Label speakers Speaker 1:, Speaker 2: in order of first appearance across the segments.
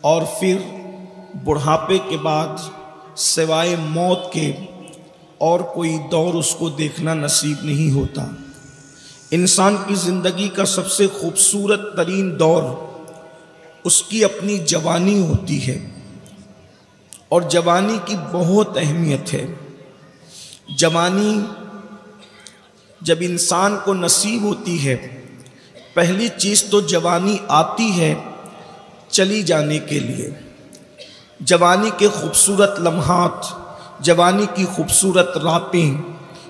Speaker 1: اور پھر بڑھاپے کے بعد سوائے موت کے اور کوئی دور اس کو دیکھنا نصیب نہیں ہوتا۔ انسان کی زندگی کا سب سے خوبصورت ترین دور اس کی اپنی جوانی ہوتی ہے، اور جوانی کی بہت اہمیت ہے۔ جوانی جب انسان کو نصیب ہوتی ہے، پہلی چیز تو جوانی آتی ہے چلی جانے کے لیے۔ جوانی کے خوبصورت لمحات، جوانی کی خوبصورت راتیں،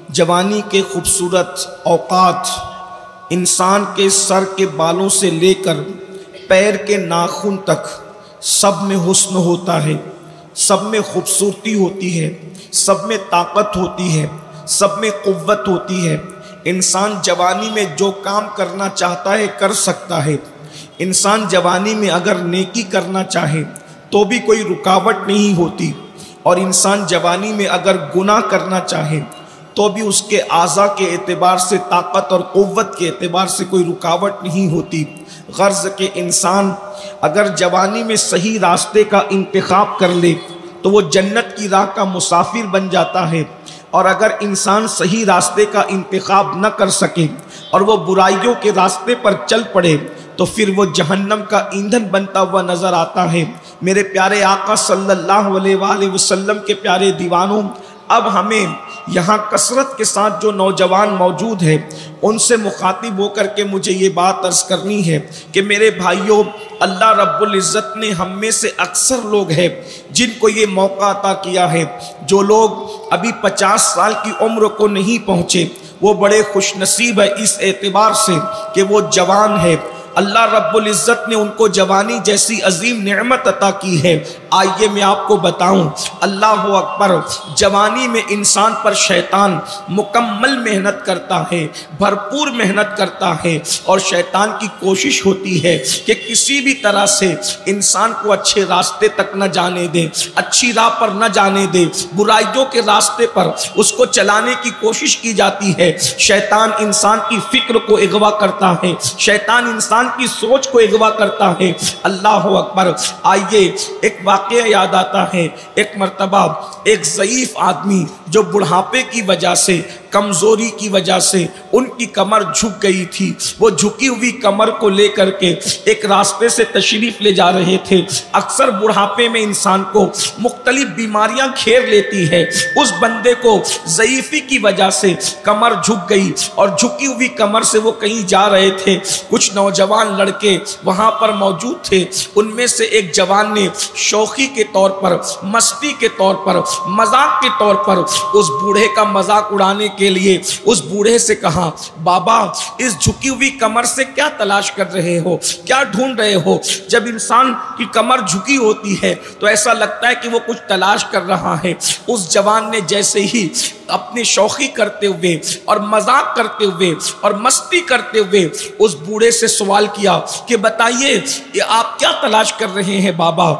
Speaker 1: جوانی کے خوبصورت اوقات انسان کے سر کے بالوں سے لے کر پیر کے ناخن تک سب میں حسن ہوتا ہے، سب میں خوبصورتی ہوتی ہے، سب میں طاقت ہوتی ہے، سب میں قوت ہوتی ہے۔ انسان جوانی میں جو کام کرنا چاہتا ہے کر سکتا ہے۔ انسان جوانی میں اگر نیکی کرنا چاہے تو بھی کوئی رکاوٹ نہیں ہوتی، اور انسان جوانی میں اگر گناہ کرنا چاہے تو بھی اس کے اعضاء کے اعتبار سے، طاقت اور قوت کے اعتبار سے کوئی رکاوٹ نہیں ہوتی۔ غرض کہ انسان اگر جوانی میں صحیح راستے کا انتخاب کر لے تو وہ جنت کی راہ کا مسافر بن جاتا ہے، اور اگر انسان صحیح راستے کا انتخاب نہ کر سکے اور وہ برائیوں کے راستے پر چل پڑے تو پھر وہ جہنم کا ایندھن بنتا ہوا نظر آتا ہے۔ میرے پیارے آقا صلی اللہ علیہ وآلہ وسلم کے پیارے دیوانوں، اب ہمیں یہاں کثرت کے ساتھ جو نوجوان موجود ہیں ان سے مخاطب ہو کر کے مجھے یہ بات عرض کرنی ہے کہ میرے بھائیوں، اللہ رب العزت نے ہم میں سے اکثر لوگ ہیں جن کو یہ موقع عطا کیا ہے۔ جو لوگ ابھی 50 سال کی عمر کو نہیں پہنچے وہ بڑے خوش نصیب ہے اس اعتبار سے کہ وہ جوان ہے۔ اللہ رب العزت نے ان کو جوانی جیسی عظیم نعمت عطا کی ہے۔ آئیے میں آپ کو بتاؤں، اللہ اکبر، جوانی میں انسان پر شیطان مکمل محنت کرتا ہے، بھرپور محنت کرتا ہے، اور شیطان کی کوشش ہوتی ہے کہ کسی بھی طرح سے انسان کو اچھے راستے تک نہ جانے دے، اچھی راہ پر نہ جانے دے، برائیوں کے راستے پر اس کو چلانے کی کوشش کی جاتی ہے۔ شیطان انسان کی فکر کو اغوا کرتا ہے، شیطان انسان کی سوچ کو اغوا کرتا ہے۔ اللہ اکبر۔ آئیے ایک واقعہ یاد آتا ہے، ایک مرتبہ ایک ضعیف آدمی جو بڑھاپے کی وجہ سے، کمزوری کی وجہ سے ان کی کمر جھک گئی تھی، وہ جھکی ہوئی کمر کو لے کر کے ایک راستے سے تشریف لے جا رہے تھے۔ اکثر بڑھاپے میں انسان کو مختلف بیماریاں گھیر لیتی ہے۔ اس بندے کو ضعیفی کی وجہ سے کمر جھک گئی، اور جھکی ہوئی کمر سے وہ کہیں جا رہے تھے۔ کچھ نوجوان لڑکے وہاں پر موجود تھے، ان میں سے ایک جوان نے شوخی کے طور پر، مستی کے طور پر، مذاق کے طور پر اس بوڑھے کا مذاق اڑانے کے لیے اس بوڑھے سے کہا، بابا اس جھکی ہوئی کمر سے کیا تلاش کر رہے ہو، کیا ڈھونڈ رہے ہو؟ جب انسان کی کمر جھکی ہوتی ہے تو ایسا لگتا ہے کہ وہ کچھ تلاش کر رہا ہے۔ اس جوان نے جیسے ہی اپنی شوخی کرتے ہوئے اور مذاق کرتے ہوئے اور مستی کرتے ہوئے اس بوڑھے سے سوال کیا کہ بتائیے یہ آپ کیا تلاش کر رہے ہیں بابا؟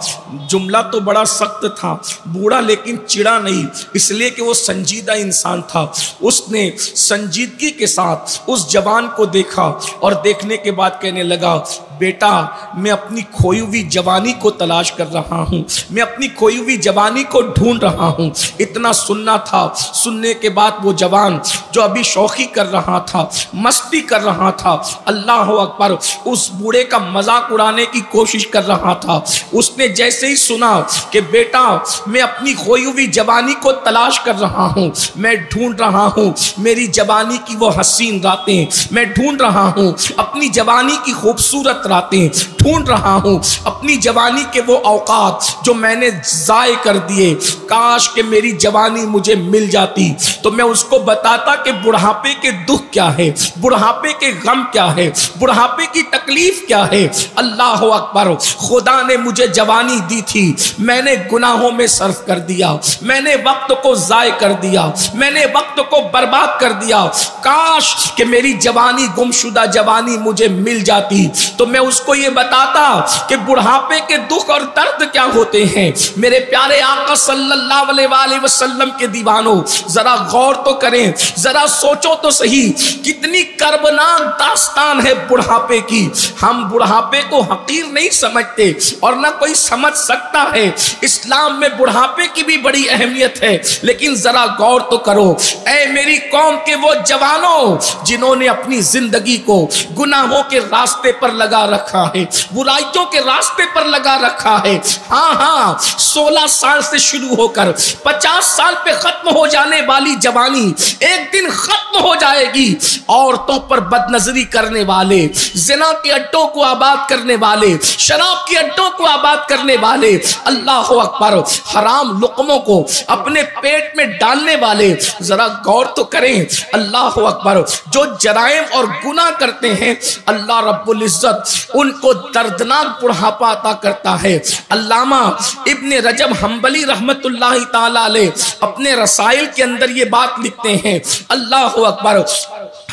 Speaker 1: جملہ تو بڑا سخت تھا، بوڑھا لیکن چڑا نہیں، اس لیے کہ وہ سنجیدہ انسان تھا۔ اس نے سنجیدگی کے ساتھ اس جوان کو دیکھا اور دیکھنے کے بعد کہنے لگا، بیٹا میں اپنی کھوئی ہوئی جوانی کو تلاش کر رہا ہوں، میں اپنی کھوئی ہوئی جوانی کو ڈھونڈ رہا ہوں۔ اتنا سننا تھا، سننے کے بعد وہ جوان جو ابھی شوخی کر رہا تھا، مستی کر رہا تھا، اللہ اکبر، اس بوڑھے کا مذاق اڑانے کی کوشش کر رہا تھا، اس نے جیسے ہی سنا کہ بیٹا میں اپنی کھوئی ہوئی جوانی کو تلاش کر رہا ہوں، میں ڈھونڈ رہا ہوں میری جوانی کی وہ حسین راتیں، میں ڈھونڈ رہا ہوں اپنی جوانی کی خوبصورت راتیں، ڈھونڈ رہا ہوں اپنی جوانی کے وہ اوقات جو میں نے ضائع کر دیے، کاش کہ میری جوانی مجھے مل جاتی تو میں اس کو بتاتا کہ بڑھاپے کے دکھ کیا ہے، بڑھاپے کے غم کیا ہے، بڑھاپے کی تکلیف کیا ہے۔ اللہ اکبر، خدا نے مجھے جوانی دی تھی، میں نے گناہوں میں صرف کر دیا، میں نے وقت کو ضائع کر دیا، میں نے وقت کو برباد کر دیا، کاش کہ میری جوانی، گمشدہ جوانی مجھے مل جاتی تو میں اس کو یہ بتا بتاتا کہ بڑھاپے کے دکھ اور درد کیا ہوتے ہیں۔ میرے پیارے آقا صلی اللہ علیہ وآلہ وسلم کے دیوانوں، ذرا غور تو کریں، ذرا سوچو تو صحیح، کتنی کربناک داستان ہے بڑھاپے کی۔ ہم بڑھاپے کو حقیر نہیں سمجھتے اور نہ کوئی سمجھ سکتا ہے۔ اسلام میں بڑھاپے کی بھی بڑی اہمیت ہے، لیکن ذرا غور تو کرو، اے میری قوم کے وہ جوانوں جنہوں نے اپنی زندگی کو گناہوں کے راستے پر لگا رکھا ہے، برائیوں کے راستے پر لگا رکھا ہے۔ ہاں 16 سال سے شروع ہو کر 50 سال پہ ختم ہو جانے والی جوانی ایک دن ختم ہو جائے گی۔ عورتوں پر بد نظری کرنے والے، زنا کے اڈوں کو آباد کرنے والے، شراب کے اڈوں کو آباد کرنے والے، اللہ اکبر، حرام لقموں کو اپنے پیٹ میں ڈالنے والے، ذرا غور تو کریں، اللہ اکبر، جو جرائم اور گناہ کرتے ہیں اللہ رب العزت ان کو دردناک بڑھاپا عطا کرتا ہے۔ علامہ ابن رجب حنبلی رحمت اللہ تعالی علیہ اپنے رسائل کے اندر یہ بات لکھتے ہیں، اللہ اکبر،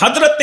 Speaker 1: حضرت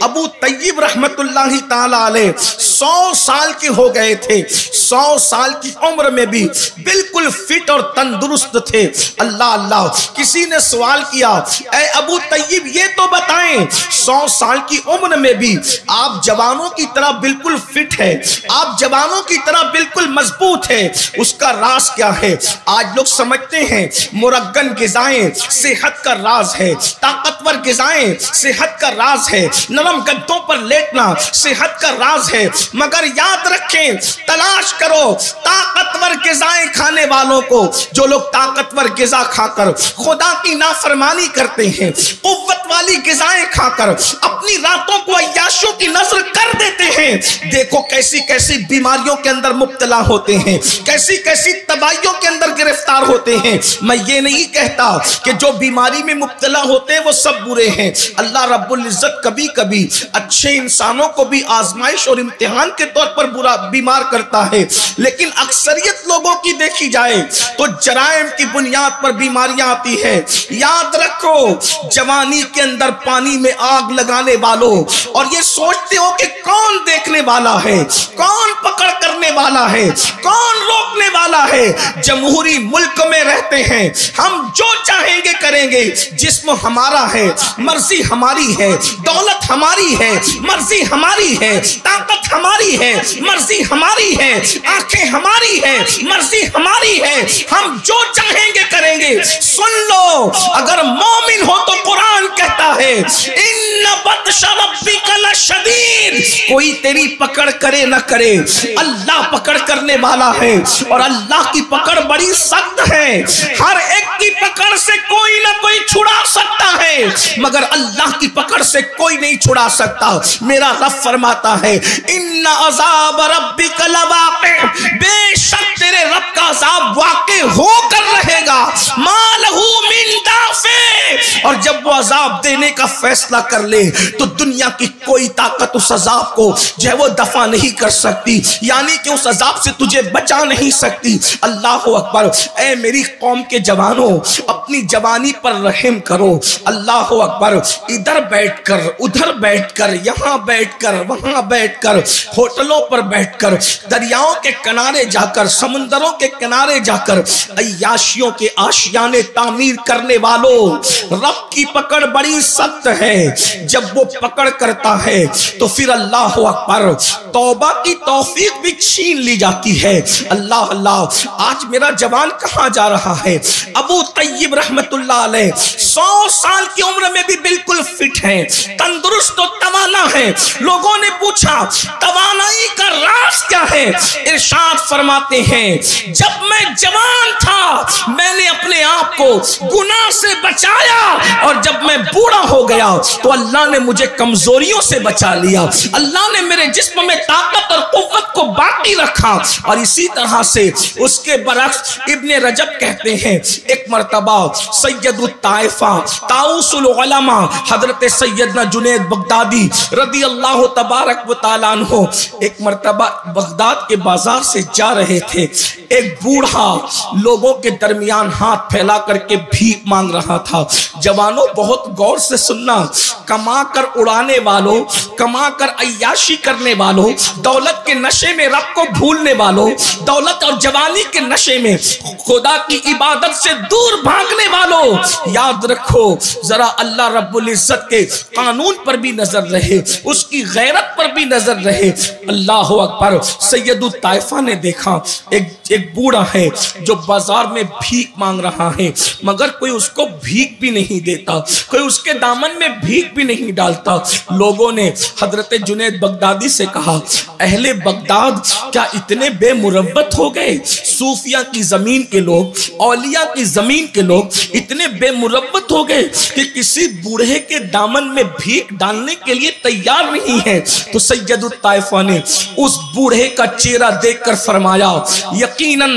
Speaker 1: ابو طیب رحمت اللہ تعالی علیہ 100 سال کے ہو گئے تھے، 100 سال کی عمر میں بھی بالکل فٹ اور تندرست تھے۔ اللہ، کسی نے سوال کیا، اے ابو طیب یہ تو بتائیں 100 سال کی عمر میں بھی آپ جوانوں کی طرح بالکل فٹ ہے، آپ جوانوں کی طرح بالکل مضبوط ہے، اس کا راز کیا ہے؟ آج لوگ سمجھتے ہیں مرغن غذائیں صحت کا راز ہے، طاقتور غذائیں صحت کا راز ہے، نرم گدوں پر لیٹنا صحت کا راز ہے، مگر یاد رکھیں، تلاش کرو طاقتور غذائیں کھانے والوں کو، جو لوگ طاقتور غذا کھا کر خدا کی نافرمانی کرتے ہیں، قوت والی غذائیں کھا کر اپنی راتوں کو عیاشوں کی نظر کر دیتے ہیں، دیکھو کیسی کیسی بیماریوں کے اندر مبتلا ہوتے ہیں، کیسی کیسی تباہیوں کے اندر گرفتار ہوتے ہیں۔ میں یہ نہیں کہتا کہ جو بیماری میں مبتلا ہوتے ہیں وہ سب برے ہیں، اللہ رب العزت کبھی کبھی اچھے انسانوں کو بھی آزمائش اور امتحان کے طور پر بیمار کرتا ہے، لیکن اکثریت لوگوں کی دیکھی جائے تو جرائم کی بنیاد پر بیماریاں آتی ہیں۔ یاد رکھو، جوانی کے اندر پانی میں آگ لگانے والوں اور یہ سوچتے ہو کہ کون دیکھنے والا ہے، کون پکڑ کرنے والا ہے، کون روکنے والا ہے، جمہوری ملک میں رہتے ہیں، ہم جو چاہیں گے کریں گے، جسم ہمارا ہے، مرضی ہماری ہے، دولت ہماری ہے، مرضی ہماری ہے، طاقت ہماری ہے، مرضی ہماری ہے، آنکھیں ہماری ہے، مرضی ہماری ہے، ہم جو چاہیں گے کریں گے۔ سن لو، اگر مومن ہو تو قرآن کہتا ہے ان بطش ربک لشدید، کوئی تیری پکڑ کرے نہ کرے، اللہ پکڑ کرنے والا ہے، اور اللہ کی پکڑ بڑی سخت ہے، ہر ایک کی پکڑ سے کوئی نہ کوئی چھڑا سکتا ہے، مگر اللہ کی پکڑ سے کوئی نہیں چھڑا سکتا۔ میرا رب فرماتا ہے ان عذاب ربک لواقع، بے شک تیرے رب کا عذاب واقع ہو کر رہے گا، ما لہ من دافع، اور جب وہ عذاب دینے کا فیصلہ کر لے تو دنیا کی کوئی طاقت اس عذاب کو جو ہے وہ دفع نہیں کر سکتی، یعنی کہ اس عذاب سے تجھے بچا نہیں سکتی۔ اللہ اکبر، اے میری قوم کے جوانوں، اپنی جوانی پر رحم کرو۔ اللہ اکبر، ادھر بیٹھ کر، ادھر بیٹھ کر، یہاں بیٹھ کر، وہاں بیٹھ کر، ہوٹلوں پر بیٹھ کر، دریاؤں کے کنارے جا کر، سمندروں کے کنارے جا کر عیاشیوں کے آشیانے تعمیر کرنے والوں، رب کی پکڑ بڑی سخت ہے، جب وہ پکڑ کرتا ہے تو پھر اللہ اکبر توبہ کی توفیق بھی چھین لی جاتی ہے۔ اللہ اللہ، آج میرا جوان کہاں جا رہا ہے؟ ابو طیب رحمت اللہ علیہ 100 سال کی عمر میں بھی بالکل فٹ ہیں، تندرست و توانا ہے۔ لوگوں نے پوچھا توانائی کا راز کیا ہے؟ ارشاد فرماتے ہیں جب میں جوان تھا میں نے اپنے آپ کو گناہ سے بچایا، اور جب میں بوڑھا ہو گیا تو اللہ نے مجھے کمزوریوں سے بچا لیا، اللہ نے میرے جسم میں طاقت اور قوت کو باقی رکھا۔ اور اسی طرح سے اس کے برعکس ابن رجب کہتے ہیں ایک مرتبہ سید الطائفہ طاؤس العلماء حضرت سیدنا جنید بغدادی رضی اللہ تبارک و تعالیٰ عنہ ایک مرتبہ بغداد کے بازار سے جا رہے تھے، ایک بوڑھا لوگوں کے درمیان ہاتھ پھیلا کر کے بھیک مانگ رہا تھا۔ جوانوں بہت غور سے سننا، کما کر اڑانے والوں، کما کر عیاشی کرنے والوں، دولت کے نشے میں رب کو بھولنے والوں، دولت اور جوانی کے نشے میں خدا کی عبادت سے دور بھاگنے والوں، یاد رکھو ذرا اللہ رب العزت کے قانون پر بھی نظر رہے، اس کی غیرت پر بھی نظر رہے۔ اللہ اکبر۔ سید الطائفہ نے دیکھا ایک بوڑھا ہے جو بازار میں بھیک مانگ رہا ہے، مگر کوئی اس کو بھیک بھی نہیں دیتا، کوئی اس کے دامن میں بھیک بھی نہیں ڈالتا۔ لوگوں نے حضرت جنید بغدادی سے کہا، اہل بغداد کیا اتنے بے مروت ہو گئے؟ صوفیہ کی زمین کے لوگ، اولیاء کی زمین کے لوگ اتنے بے مروت ہو گئے کہ کسی بوڑھے کے دامن میں بھیک ڈالنے کے لیے تیار نہیں ہے۔ تو سید الطائفہ نے اس بوڑھے کا چہرہ دیکھ کر فرمایا، یقیناً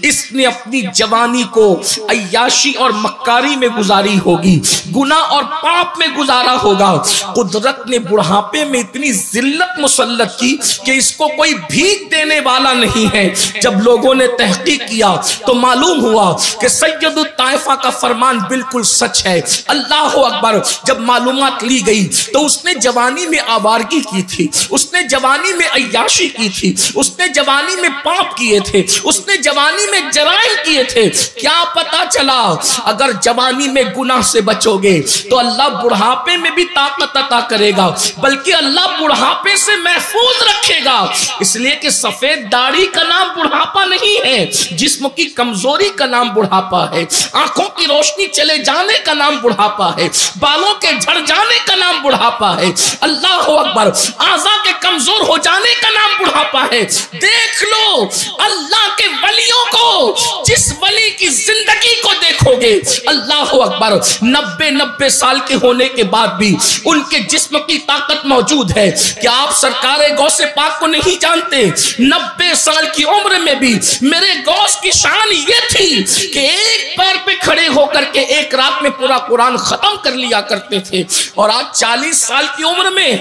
Speaker 1: اس نے اپنی جوانی کو عیاشی اور مکاری میں گزاری ہوگی، گناہ اور پاپ میں گزارا ہوگا۔ قدرت نے بڑھاپے میں اتنی ذلت مسلط کی کہ اس کو کوئی بھیک دینے والا نہیں ہے۔ جب لوگوں نے تحقیق کیا تو معلوم ہوا کہ سید الطائفہ کا فرمان بالکل سچ ہے۔ اللہ اکبر۔ جب معلومات لی گئی تو اس نے جوانی میں آوارگی کی تھی، اس نے جوانی میں عیاشی کی تھی، اس نے جوانی میں پاپ کیے تھے، اس نے جوانی میں جرائم کیے تھے۔ کیا پتا چلا اگر جوانی میں گناہ سے بچو گے تو اللہ بڑھاپے میں بھی طاقت عطا کرے گا، بلکہ اللہ بڑھاپے سے محفوظ رکھے گا۔ اس لیے کہ سفید داڑھی کا نام بڑھاپا نہیں ہے، جسم کی کمزوری کا نام بڑھاپا ہے، آنکھوں کی روشنی چلے جانے کا نام بڑھاپا ہے، بالوں کے جھڑ جانے کا نام بڑھاپا ہے۔ اللہ اکبر۔ اعضاء کے کمزور ہو جانے کا نام بڑھاپا ہے۔ دیکھ لو اللہ کے ولیوں کو، جس ولی کی زندگی کو دیکھو گے، اللہ اکبر، 90 سال کے ہونے کے بعد بھی ان کے جسم کی طاقت موجود ہے۔ کیا آپ سرکار غوث پاک کو نہیں جانتے؟ 90 سال کی عمر میں بھی میرے غوث کی شان یہ تھی کہ ایک پیر پہ کھڑے ہو کر کے ایک رات میں پورا قرآن ختم کر لیا کرتے تھے، اور آج 40 سال کی عمر میں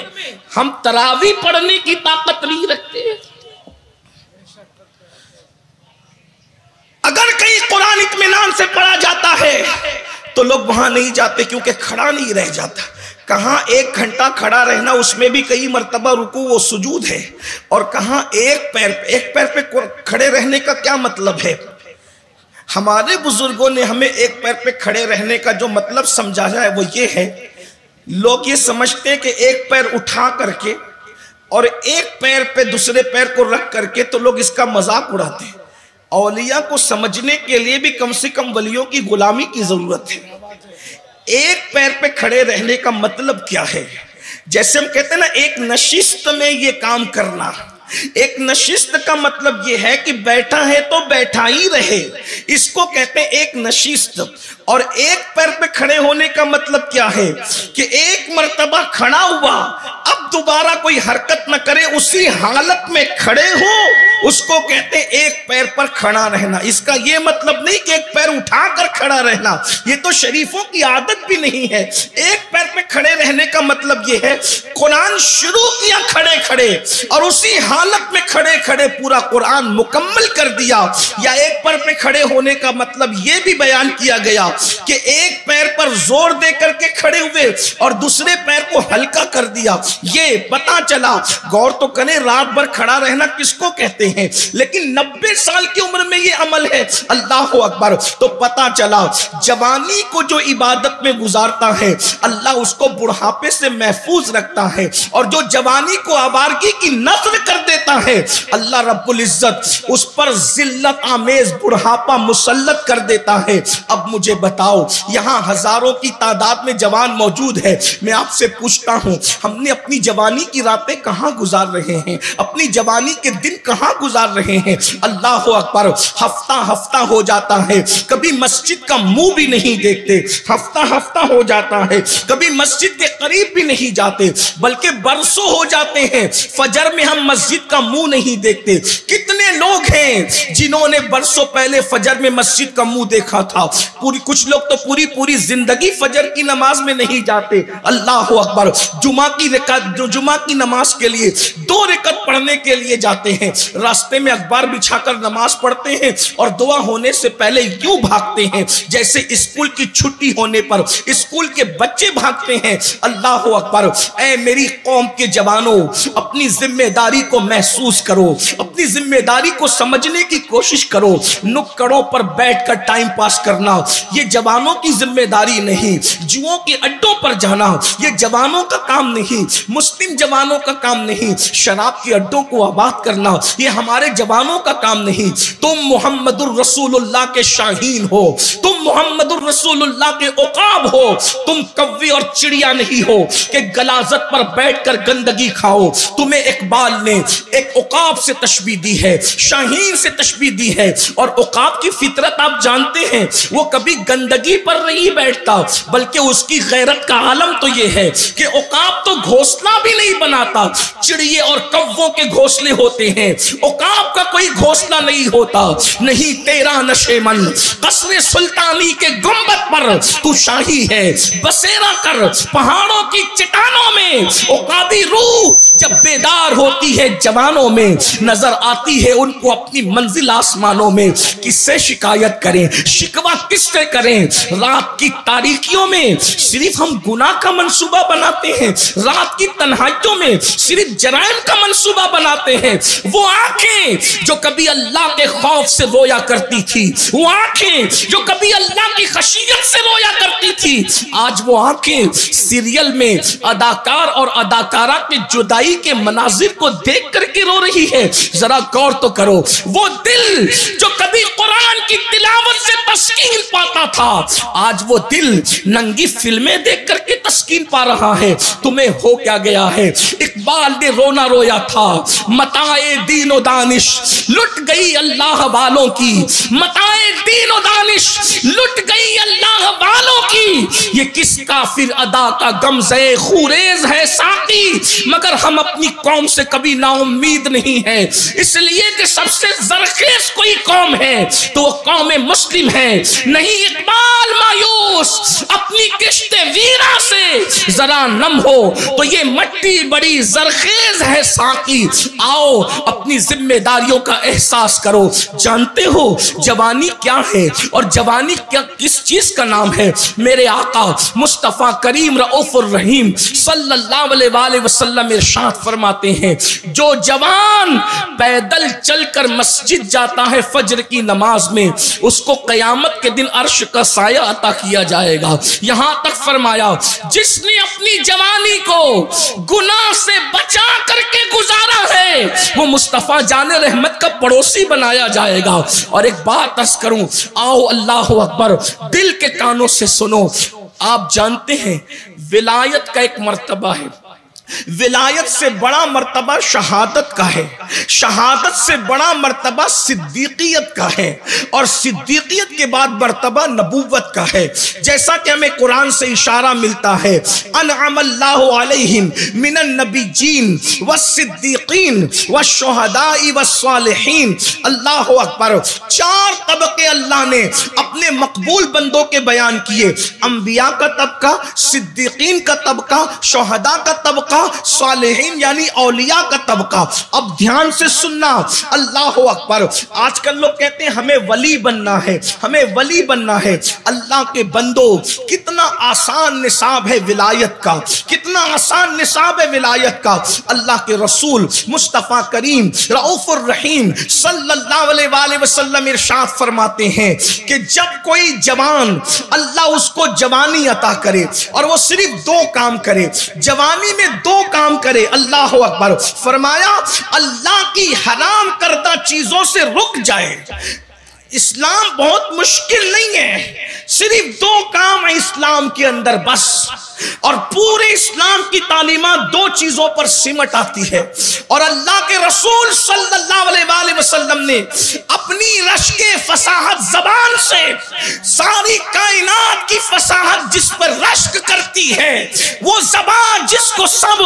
Speaker 1: ہم تراویح پڑھنے کی طاقت نہیں رکھتے۔ اگر کہیں قرآن اطمینان سے پڑھا جاتا ہے تو لوگ وہاں نہیں جاتے، کیونکہ کھڑا نہیں رہ جاتا۔ کہاں 1 گھنٹہ کھڑا رہنا، اس میں بھی کئی مرتبہ رکوع و سجود ہے، اور کہاں ایک پیر پہ کھڑے رہنے کا کیا مطلب ہے؟ ہمارے بزرگوں نے ہمیں ایک پیر پہ کھڑے رہنے کا جو مطلب سمجھایا ہے وہ یہ ہے، لوگ یہ سمجھتے کہ ایک پیر اٹھا کر کے اور ایک پیر پہ دوسرے پیر کو رکھ کر کے، تو لوگ اس کا مذاق اڑاتے ہیں۔ اولیاء کو سمجھنے کے لیے بھی کم سے کم ولیوں کی غلامی کی ضرورت ہے۔ ایک پیر پہ کھڑے رہنے کا مطلب کیا ہے؟ جیسے ہم کہتے ہیں نا، ایک نشست میں یہ کام کرنا۔ ایک نشست کا مطلب یہ ہے کہ بیٹھا ہے تو بیٹھا ہی رہے، اس کو کہتے ہیں ایک نشست۔ اور ایک پیر پہ کھڑے ہونے کا مطلب کیا ہے؟ کہ ایک مرتبہ کھڑا ہوا، اب دوبارہ کوئی حرکت نہ کرے، اسی حالت میں کھڑے ہو، اس کو کہتے ہیں ایک پیر پر کھڑا رہنا۔ اس کا یہ مطلب نہیں کہ ایک پیر اٹھا کر کھڑا رہنا، یہ تو شریفوں کی عادت بھی نہیں ہے۔ ایک پیر پہ کھڑے رہنے کا مطلب یہ ہے قرآن شروع کیا کھڑے کھڑے، اور اسی حالت میں کھڑے کھڑے پورا قرآن مکمل کر دیا۔ یا ایک پیر پہ کھڑے ہونے کا مطلب یہ بھی بیان کیا گیا کہ ایک پیر پر زور دے کر کے کھڑے ہوئے اور دوسرے پیر کو ہلکا کر دیا۔ یہ پتا چلا، غور تو کریں، رات بھر کھڑا رہنا کس کو کہتے ہیں؟ لیکن 90 سال کی عمر میں یہ عمل ہے۔ اللہ اکبر۔ تو پتا چلا جوانی کو جو عبادت میں گزارتا ہے، اللہ اس کو بڑھاپے سے محفوظ رکھتا ہے، اور جو جوانی کو آوارگی کی نذر کر دیتا ہے، اللہ رب العزت اس پر ذلت آمیز بڑھاپا مسلط کر دیتا ہے۔ اب مجھے بتاؤ، یہاں ہزاروں کی تعداد میں جوان موجود ہے، میں آپ سے پوچھتا ہوں، ہم نے اپنی جوانی کی راتیں کہاں گزار رہے ہیں؟ اپنی جوانی کے دن کہاں گزار رہے ہیں؟ اللہ اکبر۔ ہفتہ ہفتہ ہو جاتا ہے، کبھی مسجد کا منہ بھی نہیں دیکھتے، ہفتہ ہفتہ ہو جاتا ہے، کبھی مسجد کے قریب بھی نہیں جاتے، بلکہ برسوں ہو جاتے ہیں فجر میں ہم مسجد کا منہ نہیں دیکھتے۔ کتنے لوگ ہیں جنہوں نے برسوں پہلے فجر میں مسجد کا منہ دیکھا تھا؟ کچھ لوگ تو پوری زندگی فجر کی نماز میں نہیں جاتے۔ اللہ اکبر۔ جمعہ کی نماز کے لیے 2 رکعت پڑھنے کے لیے جاتے ہیں، راستے میں اخبار بچھا کر نماز پڑھتے ہیں اور دعا ہونے سے پہلے یوں بھاگتے ہیں جیسے اسکول کی چھٹی ہونے پر اسکول کے بچے بھاگتے ہیں۔ اللہ اکبر۔ اے میری قوم کے جوانوں، اپنی ذمہ داری کو محسوس کرو، اپنی ذمہ داری کو سمجھنے کی کوشش کرو۔ نکڑوں پر بیٹھ کر ٹائم پاس کرنا یہ جوانوں کی ذمہ داری نہیں، جوؤں کے اڈوں پر جانا یہ جوانوں کا کام نہیں، مسلم جوانوں کا کام نہیں، شراب کے اڈوں کو آباد کرنا یہ ہمارے جوانوں کا کام نہیں۔ تم محمد الرسول اللہ کے شاہین ہو، تم محمد الرسول اللہ کے عقاب ہو، تم کوے اور چڑیا نہیں ہو کہ غلاظت پر بیٹھ کر گندگی کھاؤ۔ تمہیں اقبال نے ایک عقاب سے تشبیہ دی ہے، شاہین سے تشبیہ دی ہے، اور عقاب کی فطرت آپ جانتے ہیں، وہ کبھی گندگی پر نہیں بیٹھتا، بلکہ اس کی غیرت کا عالم تو یہ ہے کہ عقاب تو گھونسلہ بھی نہیں بناتا، چڑیے اور کووں کے گھونسلے ہوتے ہیں، عقاب کا کوئی گھونسلہ نہیں ہوتا۔ نہیں تیرا نشے من قصر سلطانی کے گنبد پر تو شاہی ہے، بسیرا کر پہاڑوں کی چٹانوں میں۔ عقابی روح جب بیدار ہوتی ہے جوانوں میں، نظر آتی ہے ان کو اپنی منزل آسمانوں میں۔ کس سے شکایت کریں، شکوہ کس سے کریں؟ رات کی تاریکیوں میں صرف ہم گناہ کا منصوبہ بناتے ہیں، رات کی تنہائیوں میں صرف جرائم کا منصوبہ بناتے ہیں۔ وہ آنکھیں جو کبھی اللہ کے خوف سے رویا کرتی تھی، وہ آنکھیں جو کبھی اللہ کی خشیت سے رویا کرتی تھی، آج وہ آنکھیں سیریل میں اداکار اور اداکارہ کے جدائی کے مناظر کو دیکھ کر کے رو رہی ہے۔ ذرا غور تو کرو، وہ دل جو کبھی قرآن کی تلاوت سے تسکین پاتا تھا، آج وہ دل ننگی فلمیں دیکھ کر کے تسکین پا رہا ہے۔ تمہیں ہو کیا گیا ہے؟ اقبال نے رونا رویا تھا، متاع دین و دانش لٹ گئی اللہ والوں کی، متاع دین و دانش لٹ گئی اللہ والوں کی۔ یہ کس کافر ادا کا غمزہ خوریز ہے ساقی، مگر ہم اپنی قوم سے کبھی نا امید نہیں ہے، اس لیے کہ سب سے زرخیز کوئی قوم ہے تو وہ قوم مسلم ہے۔ نہیں اقبال مایوس اپنی کشت ویرا سے ذرا نم ہو تو یہ مٹی بڑی زرخیز ہے ساقی۔ آؤ اپنی ذمہ داریوں کا احساس کرو۔ جانتے ہو جوانی کیا ہے اور جوانی کیا کس چیز کا نام ہے؟ میرے آقا مصطفیٰ کریم رؤوف الرحیم صلی اللہ علیہ وآلہ وسلم ارشاد فرماتے ہیں، جو جوان پیدل چل کر مسجد جاتا ہے فجر کی نماز میں، اس کو قیامت کے دن عرش کا سایہ عطا کیا جائے گا۔ یہاں تک فرمایا جس نے اپنی جوانی کو گناہ سے بچا کر کے گزارا ہے وہ مصطفیٰ جان رحمت کا پڑوسی بنایا جائے گا۔ اور ایک بات عرض کروں، آؤ اللہ اکبر، دل کے کانوں سے سنو۔ آپ جانتے ہیں ولایت کا ایک مرتبہ ہے، ولایت سے بڑا مرتبہ شہادت کا ہے، شہادت سے بڑا مرتبہ صدیقیت کا ہے، اور صدیقیت کے بعد مرتبہ نبوت کا ہے۔ جیسا کہ ہمیں قرآن سے اشارہ ملتا ہے، انعم اللہ علیہم من النبیین والصدیقین والشہداء والصالحین۔ اللہ اکبر، چار طبقے اللہ نے اپنے مقبول بندوں کے بیان کیے، انبیاء کا طبقہ، صدیقین کا طبقہ، شہداء کا طبقہ، صالحین یعنی اولیاء کا طبقہ۔ اب دھیان سے سننا، اللہ اکبر۔ آج کل لوگ کہتے ہیں ہمیں ولی بننا ہے، ہمیں ولی بننا ہے۔ اللہ کے بندو، کتنا آسان نصاب ہے ولایت کا، کتنا آسان نصاب ہے ولایت کا۔ اللہ کے رسول مصطفیٰ کریم رؤوف الرحیم صلی اللہ علیہ وآلہ وسلم ارشاد فرماتے ہیں کہ جب کوئی جوان اللہ اس کو جوانی عطا کرے اور وہ صرف دو کام کرے، جوانی میں دو کام کرے، اللہ اکبر، فرمایا اللہ کی حرام کردہ چیزوں سے رک جائے۔ اسلام بہت مشکل نہیں ہے، صرف دو کام ہے اسلام کے اندر بس، اور پورے اسلام کی تعلیمات دو چیزوں پر سمٹ آتی ہے۔ اور اللہ کے رسول صلی اللہ علیہ وآلہ وسلم نے اپنی رشک فصاحت زبان سے ساری کائنات کی فصاحت جس پر رشک کرتی ہے، وہ زبان جس کو سب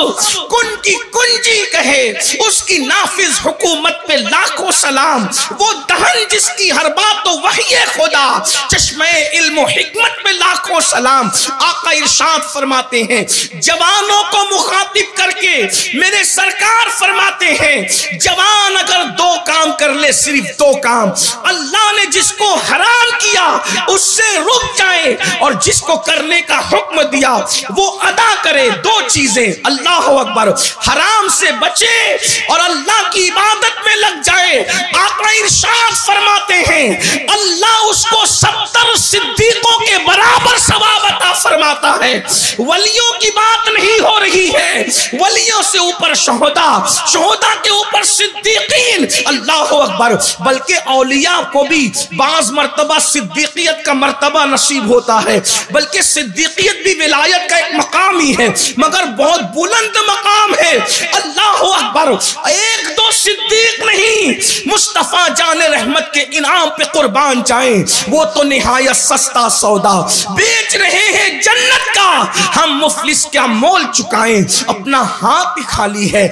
Speaker 1: کن کی کنجی کہے، اس کی نافذ حکومت پہ لاکھوں سلام، وہ دہن جس کی ہر بات تو وحی خدا، چشمہ علم و حکمت پہ لاکھوں سلام۔ آقا ارشاد فرماتے ہیں، جوانوں کو مخاطب کر کے میرے سرکار فرماتے ہیں جوان اگر دو کام کر لے، صرف دو کام، اللہ نے جس کو حرام کیا اس سے رک جائے اور جس کو کرنے کا حکم دیا وہ ادا کرے۔ دو چیزیں، اللہ اکبر، حرام سے بچے اور اللہ کی عبادت میں لگ جائے۔ آقا ارشاد فرماتے ہیں اللہ اس کو 70 صدیقوں کے برابر ثواب عطا فرماتا ہے۔ ولیوں کی بات نہیں ہو رہی ہے، ولیوں سے اوپر شہداء، شہداء کے اوپر صدیقین، اللہ اکبر، بلکہ اولیاء کو بھی بعض مرتبہ صدیقیت کا مرتبہ نصیب ہوتا ہے، بلکہ صدیقیت بھی ولایت کا ایک مقام ہی ہے مگر بہت بلند مقام ہے۔ اللہ اکبر، ایک دو صدیق نہیں، مصطفیٰ جان رحمت کے انعام پہ قربان جائیں، وہ تو نہایت سستا سودا بیچ رہے ہیں جنت کا، ہم مفلس کیا مول چکائیں، اپنا ہاتھ ہی خالی ہے۔